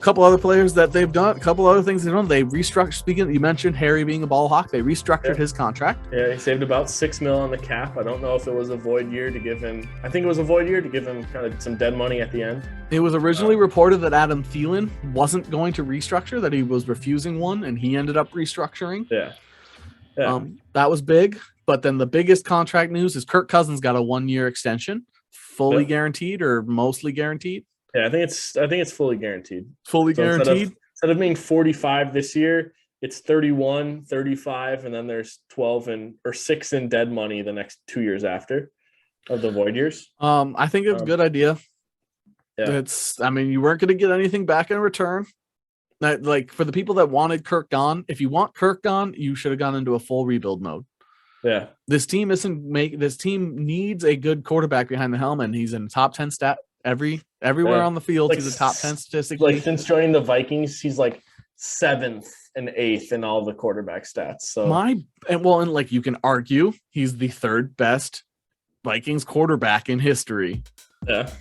couple other players that they've done, a couple other things they've done. They restructured. Speaking, you mentioned Harry being a ball hawk. They restructured his contract. Yeah, he saved about $6 million on the cap. I don't know if it was a void year to give him. I think it was a void year to give him kind of some dead money at the end. It was originally reported that Adam Thielen wasn't going to restructure, that he was refusing one, and he ended up restructuring. Yeah. That was big. But then the biggest contract news is Kirk Cousins got a 1-year extension, fully guaranteed or mostly guaranteed. Yeah, I think it's fully guaranteed. Fully guaranteed. Instead of being 45 this year, it's 31, 35, and then there's 6 in dead money the next 2 years after of the void years. I think it's a good idea. Yeah. You weren't going to get anything back in return. Like for the people that wanted Kirk gone, if you want Kirk gone, you should have gone into a full rebuild mode. Yeah. This team needs a good quarterback behind the helmet, and he's in the top 10 stat everywhere on the field. He's a top 10 statistically. Like since joining the Vikings, he's like 7th and 8th in all the quarterback stats. So and you can argue he's the 3rd best Vikings quarterback in history. Yeah.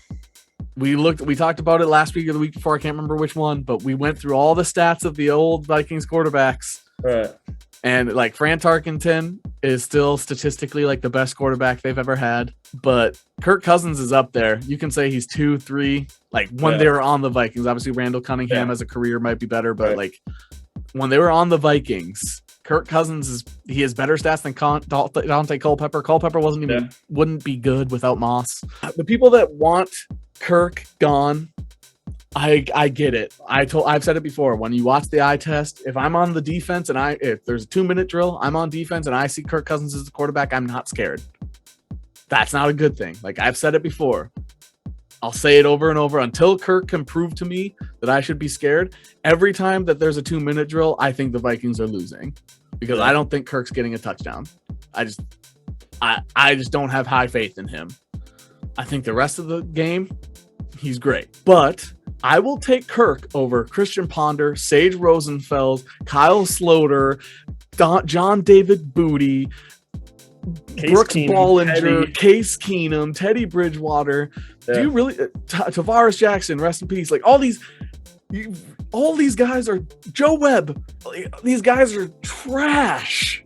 We talked about it last week or the week before. I can't remember which one, but we went through all the stats of the old Vikings quarterbacks. Right. And like Fran Tarkenton is still statistically like the best quarterback they've ever had. But Kirk Cousins is up there. You can say he's 2, 3. Like when they were on the Vikings, obviously Randall Cunningham as a career might be better, but like when they were on the Vikings, Kirk Cousins has better stats than Dante Culpepper. Culpepper wouldn't be good without Moss. The people that want Kirk gone, I get it. I've said it before. When you watch the eye test, if I'm on the defense and if there's a 2-minute drill, I'm on defense and I see Kirk Cousins as the quarterback, I'm not scared. That's not a good thing. Like I've said it before. I'll say it over and over until Kirk can prove to me that I should be scared. Every time that there's a 2-minute drill, I think the Vikings are losing because I don't think Kirk's getting a touchdown. I just don't have high faith in him. I think the rest of the game, he's great. But I will take Kirk over Christian Ponder, Sage Rosenfeld, Kyle Sloter, John David Booty, Brooks Bollinger, Case Keenum, Teddy Bridgewater. Yeah. Do you really Tavares Jackson, rest in peace. Like all these guys are Joe Webb. These guys are trash.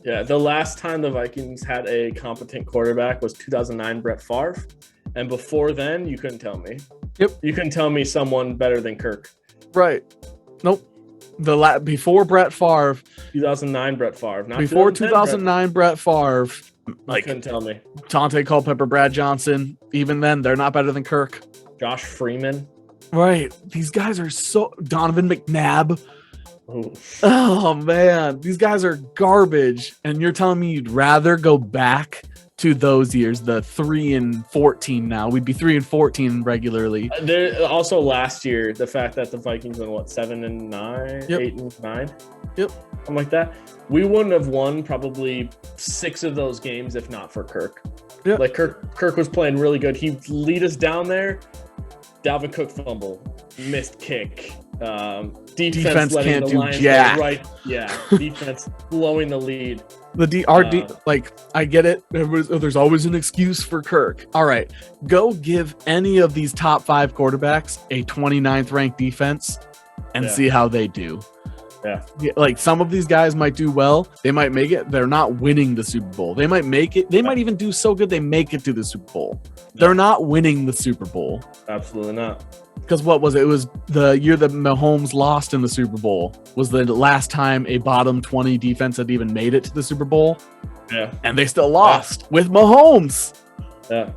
Yeah, the last time the Vikings had a competent quarterback was 2009 Brett Favre. And before then, you couldn't tell me. Yep. You couldn't tell me someone better than Kirk. Right. Nope. Before Brett Favre. 2009 Brett Favre. Not before 2009 Brett Favre. Like, couldn't tell me. Dante Culpepper, Brad Johnson. Even then, they're not better than Kirk. Josh Freeman. Right. These guys are Donovan McNabb. Ooh. Oh, man. These guys are garbage. And you're telling me you'd rather go back to those years, the 3-14 now. We'd be 3-14 regularly. Also last year, the fact that the Vikings won 7-9, 8-9, something like that. We wouldn't have won probably 6 of those games if not for Kirk. Yep. Like Kirk was playing really good. He'd lead us down there. Dalvin Cook fumble, missed kick. Defense can't do jack. Right, yeah. Defense blowing the lead. I get it. There's always an excuse for Kirk. All right, go give any of these top 5 quarterbacks a 29th ranked defense and see how they do. Yeah. Like some of these guys might do well. They might make it. They're not winning the Super Bowl. They might make it. They might even do so good they make it to the Super Bowl. They're not winning the Super Bowl. Absolutely not. Because what was it? It was the year that Mahomes lost in the Super Bowl. Was the last time a bottom 20 defense had even made it to the Super Bowl. Yeah. And they still lost with Mahomes. Yeah.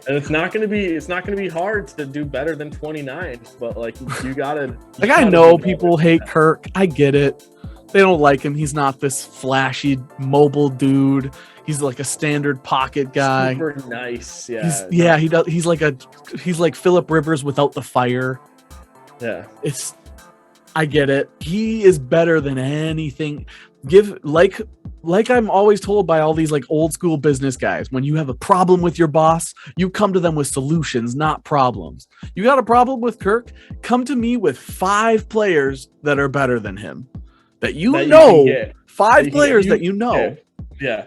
And it's not going to be hard to do better than 29, but like you got to I know people hate Kirk. I get it. They don't like him. He's not this flashy mobile dude. He's like a standard pocket guy. Super nice. Yeah. He does. He's like Phillip Rivers without the fire. Yeah. I get it. He is better than anything. Like I'm always told by all these like old school business guys, when you have a problem with your boss, you come to them with solutions, not problems. You got a problem with Kirk? Come to me with 5 players that are better than him. That you know. 5 players that you know. Yeah.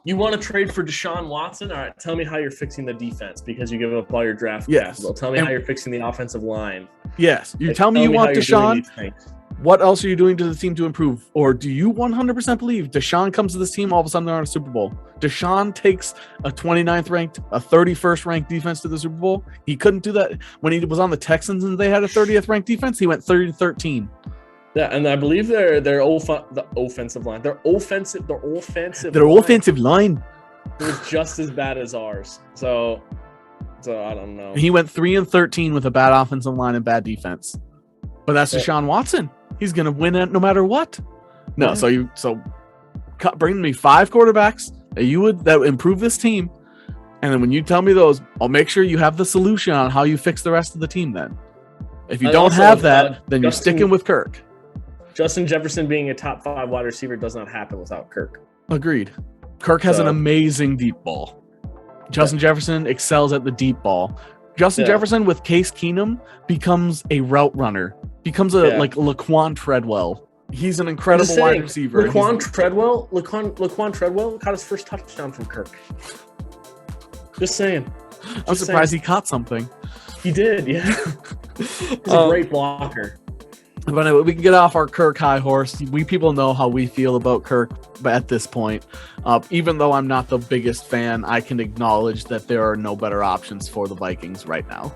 You want to trade for Deshaun Watson? All right, tell me how you're fixing the defense because you give up all your draft Yes. capital. Tell me how you're fixing the offensive line. Yes. You tell me you want Deshaun. What else are you doing to the team to improve? Or do you 100% believe Deshaun comes to this team, all of a sudden they're on a Super Bowl? Deshaun takes a 29th ranked, a 31st ranked defense to the Super Bowl. He couldn't do that when he was on the Texans and they had a 30th ranked defense. He went 30-13. Yeah, and I believe the offensive line. Their offensive line was just as bad as ours. So I don't know. He went 3-13 with a bad offensive line and bad defense. But that's Deshaun Watson. He's gonna win it no matter what. No, yeah. So bring me 5 quarterbacks that would improve this team, and then when you tell me those, I'll make sure you have the solution on how you fix the rest of the team. Then, if you don't have that, then you're sticking with Kirk. Justin Jefferson being a top 5 wide receiver does not happen without Kirk. Agreed. Kirk has an amazing deep ball. Justin Jefferson excels at the deep ball. Justin Jefferson with Case Keenum becomes a route runner. Becomes like Laquan Treadwell. He's an incredible wide receiver. Laquan Treadwell caught his first touchdown from Kirk. Just saying. I'm surprised he caught something. He did, yeah. He's a great blocker. But anyway, we can get off our Kirk high horse. We people know how we feel about Kirk at this point. Even though I'm not the biggest fan, I can acknowledge that there are no better options for the Vikings right now.